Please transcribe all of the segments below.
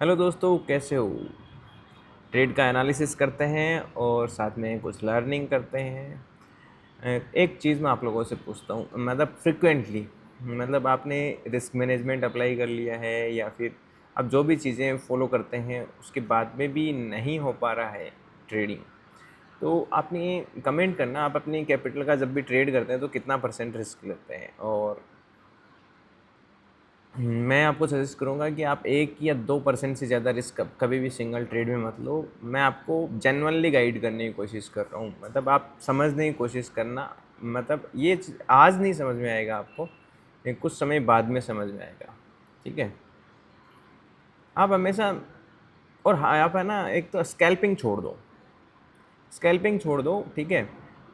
Hello दोस्तों, कैसे हो? ट्रेड का एनालिसिस करते हैं और साथ में कुछ लर्निंग करते हैं। एक चीज़ मैं आप लोगों से पूछता हूँ, मतलब फ्रिक्वेंटली, मतलब आपने रिस्क मैनेजमेंट अप्लाई कर लिया है या फिर आप जो भी चीज़ें फॉलो करते हैं उसके बाद में भी नहीं हो पा रहा है ट्रेडिंग, तो आपने कमेंट करना। आप अपनी कैपिटल का जब भी ट्रेड करते हैं तो कितना परसेंट रिस्क लेते हैं, और मैं आपको सजेस्ट करूँगा कि आप 1 या 2% से ज़्यादा रिस्क कभी भी सिंगल ट्रेड में मत लो। मैं आपको जेन्युइनली गाइड करने की कोशिश कर रहा हूँ, मतलब आप समझने की कोशिश करना। मतलब ये आज नहीं समझ में आएगा आपको, ये कुछ समय बाद में समझ में आएगा, ठीक है? आप हमेशा, और हाँ, आप है ना, एक तो स्कैल्पिंग छोड़ दो, स्कैल्पिंग छोड़ दो, ठीक है?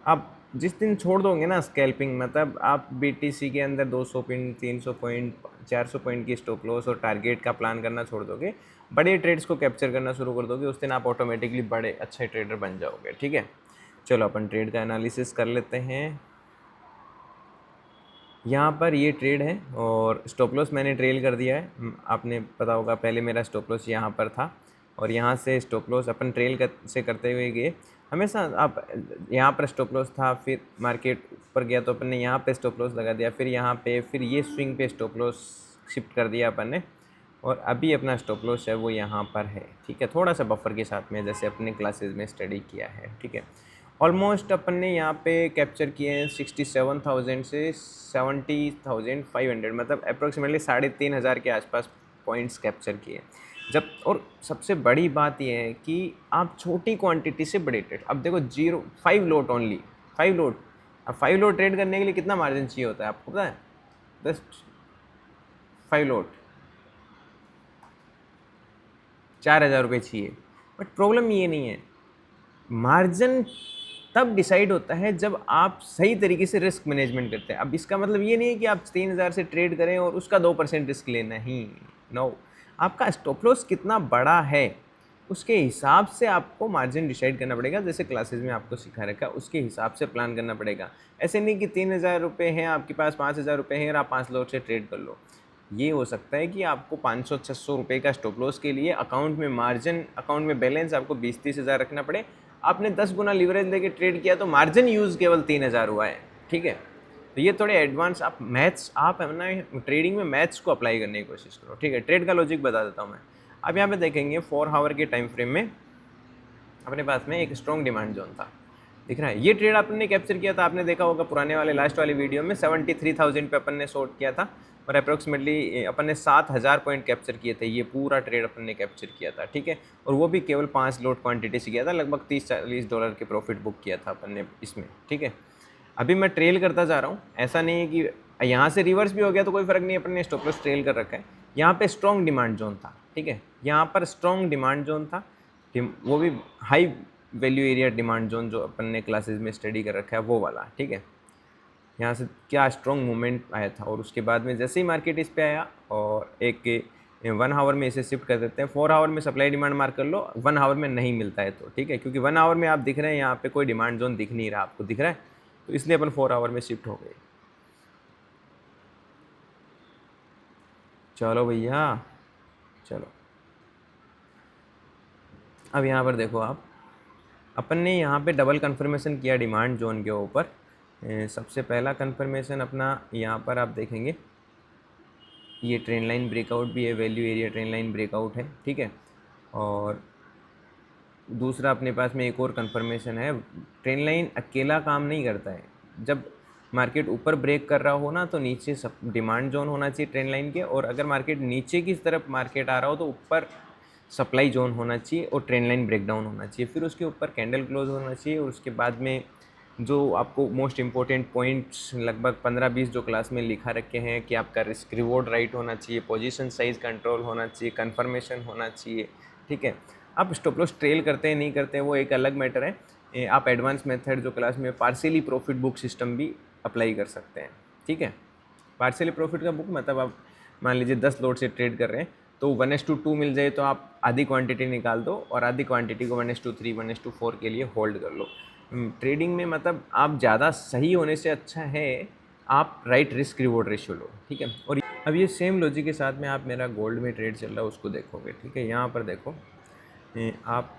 आप जिस दिन छोड़ दोगे ना स्कैल्पिंग, मतलब आप बीटीसी के अंदर 200 पॉइंट, 300 पॉइंट, 400 पॉइंट की स्टॉप लॉस और टारगेट का प्लान करना छोड़ दोगे, बड़े ट्रेड्स को कैप्चर करना शुरू कर दोगे, उस दिन आप ऑटोमेटिकली बड़े अच्छे ट्रेडर बन जाओगे, ठीक है? चलो अपन ट्रेड का एनालिसिस कर लेते हैं। यहाँ पर ये ट्रेड है और स्टॉप लॉस मैंने ट्रेल कर दिया है। आपने पता होगा, पहले मेरा स्टॉप लॉस यहाँ पर था और यहाँ से स्टॉप लॉस अपन से करते हुए गए। हमेशा आप, यहाँ पर स्टॉप लॉस था, फिर मार्केट ऊपर गया तो अपन ने यहाँ पे स्टॉप लॉस लगा दिया, फिर यहाँ पे, फिर ये स्विंग पे स्टॉप लॉस शिफ्ट कर दिया अपन ने, और अभी अपना स्टॉप लॉस है वो यहाँ पर है, ठीक है? थोड़ा सा बफर के साथ में, जैसे अपने क्लासेस में स्टडी किया है, ठीक है? ऑलमोस्ट अपन ने यहाँ पे कैप्चर किए हैं 67,000 से 70,500, मतलब अप्रोक्सीमेटली 3,500 के आसपास पॉइंट्स कैप्चर किए जब। और सबसे बड़ी बात यह है कि आप छोटी क्वांटिटी से बड़े ट्रेड, अब देखो 5 लोट ओनली, 5 लोट। अब 5 लोट ट्रेड करने के लिए कितना मार्जिन चाहिए होता है आपको पता है? जस्ट 5 लोट 4,000 रुपये चाहिए। बट प्रॉब्लम ये नहीं है, मार्जिन तब डिसाइड होता है जब आप सही तरीके से रिस्क मैनेजमेंट करते हैं। अब इसका मतलब ये नहीं है कि आप 3,000 से ट्रेड करें और उसका 2% रिस्क लेना ही, नो। आपका स्टॉप लॉस कितना बड़ा है उसके हिसाब से आपको मार्जिन डिसाइड करना पड़ेगा, जैसे क्लासेस में आपको सिखा रखा है उसके हिसाब से प्लान करना पड़ेगा। ऐसे नहीं कि 3,000 रुपये हैं आपके पास, 5,000 रुपये हैं और आप 5 लोट से ट्रेड कर लो। ये हो सकता है कि आपको 500-600 रुपये का स्टॉप लॉस के लिए अकाउंट में मार्जिन, अकाउंट में बैलेंस आपको 20-30 हज़ार रखना पड़े। आपने 10 गुना लीवरेज लेके ट्रेड किया तो मार्जिन यूज़ केवल 3,000 हुआ है, ठीक है? तो ये थोड़े एडवांस, आप मैथ्स, आप है ना ट्रेडिंग में मैथ्स को अप्लाई करने की कोशिश करो, ठीक है? ट्रेड का लॉजिक बता देता हूँ मैं। अब यहाँ पे देखेंगे 4 आवर के टाइम फ्रेम में अपने पास में एक स्ट्रॉन्ग डिमांड जोन था, दिख रहा है? ये ट्रेड आपने कैप्चर किया था, आपने देखा होगा पुराने वाले लास्ट वाली वीडियो में 73,000 पे अपन ने शॉर्ट किया था और अप्रोक्सीमेटली अपन ने 7,000 पॉइंट कैप्चर किए थे। ये पूरा ट्रेड अपन ने कैप्चर किया था, ठीक है? और वो भी केवल 5 लोट क्वांटिटी से किया था, लगभग $30-40 के प्रॉफिट बुक किया था अपन ने इसमें, ठीक है? अभी मैं ट्रेल करता जा रहा हूँ, ऐसा नहीं है कि यहाँ से रिवर्स भी हो गया तो कोई फ़र्क नहीं है, अपन ने स्टॉप लॉस ट्रेल कर रखा है। यहाँ पे स्ट्रॉन्ग डिमांड जोन था, ठीक है? यहाँ पर स्ट्रॉन्ग डिमांड जोन था, वो भी high value area demand zone, जो अपन ने क्लासेस में स्टडी कर रखा है वो वाला, ठीक है? यहाँ से क्या स्ट्रॉन्ग मूवमेंट आया था और उसके बाद में जैसे ही मार्केट इस पे आया और एक 1 आवर में इसे शिफ्ट कर देते हैं। 4 आवर में सप्लाई डिमांड मार्क कर लो, 1 आवर में नहीं मिलता है तो, ठीक है? क्योंकि 1 आवर में आप दिख रहे हैं, यहाँ पे कोई डिमांड जोन दिख नहीं रहा, आपको दिख रहा है, तो इसलिए अपन 4 आवर में शिफ्ट हो गए। चलो भैया, चलो अब यहाँ पर देखो आप, अपन ने यहाँ पे डबल कन्फर्मेशन किया डिमांड जोन के ऊपर। सबसे पहला कन्फर्मेशन अपना यहाँ पर आप देखेंगे, ये ट्रेंड लाइन ब्रेकआउट भी है, value area trend line breakout है, ठीक है? और दूसरा अपने पास में एक और कन्फर्मेशन है। ट्रेंड लाइन अकेला काम नहीं करता है, जब मार्केट ऊपर ब्रेक कर रहा हो ना तो नीचे सब डिमांड जोन होना चाहिए ट्रेंड लाइन के, और अगर मार्केट नीचे की तरफ मार्केट आ रहा हो तो ऊपर सप्लाई जोन होना चाहिए और ट्रेंड लाइन ब्रेकडाउन होना चाहिए, फिर उसके ऊपर कैंडल क्लोज होना चाहिए, और उसके बाद में जो आपको मोस्ट इंपॉर्टेंट पॉइंट्स लगभग 15-20 जो क्लास में लिखा रखे हैं कि आपका रिस्क रिवॉर्ड राइट होना चाहिए, पोजीशन साइज कंट्रोल होना चाहिए, कन्फर्मेशन होना चाहिए, ठीक है? आप स्टॉप लॉस ट्रेल करते हैं नहीं करते हैं वो एक अलग मैटर है। आप एडवांस मेथड जो क्लास में पार्शियली प्रॉफिट बुक सिस्टम भी अप्लाई कर सकते हैं, ठीक है? पार्शियली प्रॉफिट का बुक मतलब आप मान लीजिए 10 लोट से ट्रेड कर रहे हैं तो 1:2 मिल जाए तो आप आधी क्वांटिटी निकाल दो और आधी क्वांटिटी को 1:3, 1:4 के लिए होल्ड कर लो। ट्रेडिंग में मतलब आप ज़्यादा सही होने से अच्छा है आप राइट रिस्क रिवॉर्ड रेशियो लो, ठीक है? और अब ये सेम लॉजिक के साथ में आप मेरा गोल्ड में ट्रेड चल रहा है उसको देखोगे, ठीक है। यहाँ पर देखो आप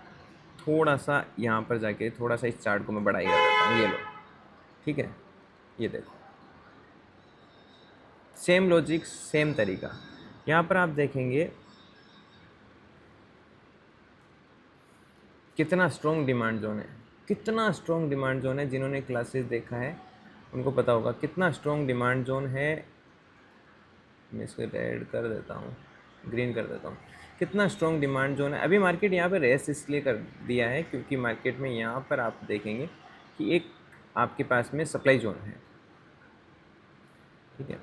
थोड़ा सा यहाँ पर जाके थोड़ा सा इस चार्ट को मैं बढ़ाई कर देता हूँ, ये लो, ठीक है। ये देखो सेम लॉजिक सेम तरीका। यहाँ पर आप देखेंगे कितना स्ट्रॉन्ग डिमांड जोन है, कितना स्ट्रॉन्ग डिमांड जोन है। जिन्होंने क्लासेस देखा है उनको पता होगा कितना स्ट्रॉन्ग डिमांड जोन है। मैं इसको रेड कर देता हूँ, ग्रीन कर देता हूँ। कितना स्ट्रॉन्ग डिमांड जोन है। अभी मार्केट यहाँ पे रेस्ट इसलिए कर दिया है क्योंकि मार्केट में यहाँ पर आप देखेंगे कि एक आपके पास में सप्लाई जोन है, ठीक है।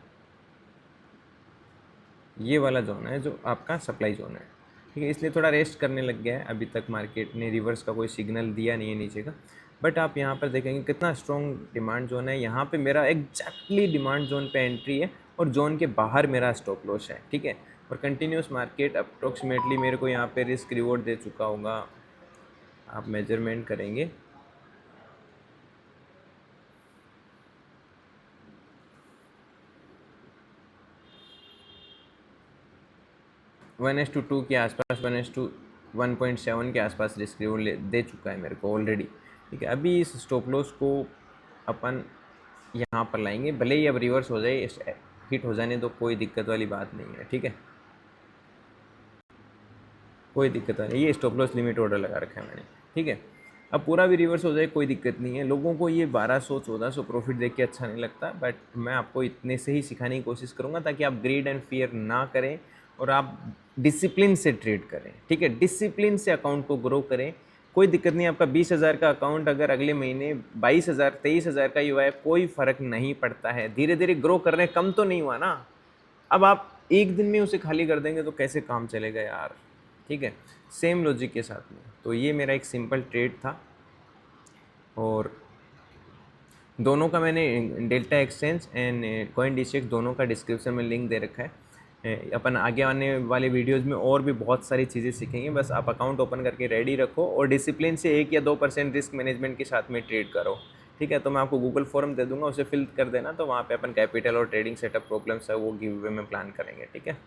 ये वाला जोन है जो आपका सप्लाई जोन है, ठीक है। इसलिए थोड़ा रेस्ट करने लग गया है। अभी तक मार्केट ने रिवर्स का कोई सिग्नल दिया नहीं है नीचे का, बट आप यहाँ पर देखेंगे कितना स्ट्रॉन्ग डिमांड जोन है। यहाँ पे मेरा एग्जैक्टली डिमांड जोन पे एंट्री है और जोन के बाहर मेरा स्टॉप लॉस है, ठीक है। और कंटिन्यूस मार्केट अप्रोक्सीमेटली मेरे को यहाँ पे रिस्क रिवॉर्ड दे चुका होगा। आप मेजरमेंट करेंगे 1:2 के आसपास, 1:1.7 के आसपास रिस्क रिवॉर्ड दे चुका है मेरे को ऑलरेडी, ठीक है। अभी इस स्टॉप लॉस को अपन यहाँ पर लाएंगे, भले ही अब रिवर्स हो जाए, हिट हो जाने तो कोई दिक्कत वाली बात नहीं है, ठीक है। कोई दिक्कत नहीं, ये स्टॉप लॉस लिमिट ऑर्डर लगा रखा है मैंने, ठीक है। अब पूरा भी रिवर्स हो जाए कोई दिक्कत नहीं है। लोगों को ये 1200-1400 प्रॉफिट देख के अच्छा नहीं लगता, बट मैं आपको इतने से ही सिखाने की कोशिश करूँगा ताकि आप ग्रीड एंड फियर ना करें और आप डिसिप्लिन से ट्रेड करें, ठीक है। डिसिप्लिन से अकाउंट को ग्रो करें। कोई दिक्कत नहीं, आपका 20,000 का अकाउंट अगर अगले महीने 22,000 23,000 का ही हुआ है, कोई फ़र्क नहीं पड़ता है। धीरे धीरे ग्रो कर रहे हैं, कम तो नहीं हुआ ना। अब आप एक दिन में उसे खाली कर देंगे तो कैसे काम चलेगा यार, ठीक है। सेम लॉजिक के साथ में, तो ये मेरा एक सिंपल ट्रेड था और दोनों का मैंने delta exchange and coin district दोनों का डिस्क्रिप्शन में लिंक दे रखा है। अपन आगे आने वाले वीडियोस में और भी बहुत सारी चीज़ें सीखेंगे। बस आप अकाउंट ओपन करके रेडी रखो और डिसिप्लिन से 1 या 2% रिस्क मैनेजमेंट के साथ में ट्रेड करो, ठीक है। तो मैं आपको गूगल फॉर्म दे दूंगा, उसे फिल कर देना, तो वहाँ पे अपन कैपिटल और ट्रेडिंग सेटअप प्रॉब्लम्स है वो गिव अवे में प्लान करेंगे, ठीक है।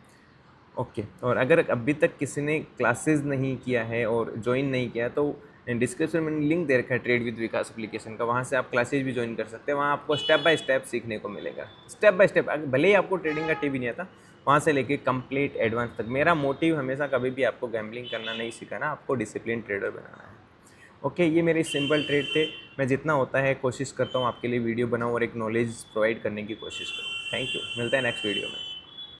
ओके। और अगर अभी तक किसी ने क्लासेस नहीं किया है और ज्वाइन नहीं किया तो डिस्क्रिप्शन में लिंक दे रखा है ट्रेड विद विकास एप्लीकेशन का, वहाँ से आप क्लासेज भी ज्वाइन कर सकते हैं। वहाँ आपको स्टेप बाय स्टेप सीखने को मिलेगा, स्टेप बाय स्टेप। भले ही आपको ट्रेडिंग का टिप ही नहीं आता, वहाँ से लेके कंप्लीट एडवांस तक। मेरा मोटिव हमेशा कभी भी आपको गैम्बलिंग करना नहीं सिखाना, आपको डिसिप्लिन ट्रेडर बनाना है। ओके, ये मेरे सिंपल ट्रेड थे। मैं जितना होता है कोशिश करता हूँ आपके लिए वीडियो बनाऊँ और एक नॉलेज प्रोवाइड करने की कोशिश करूँ। थैंक यू, मिलता है नेक्स्ट वीडियो में।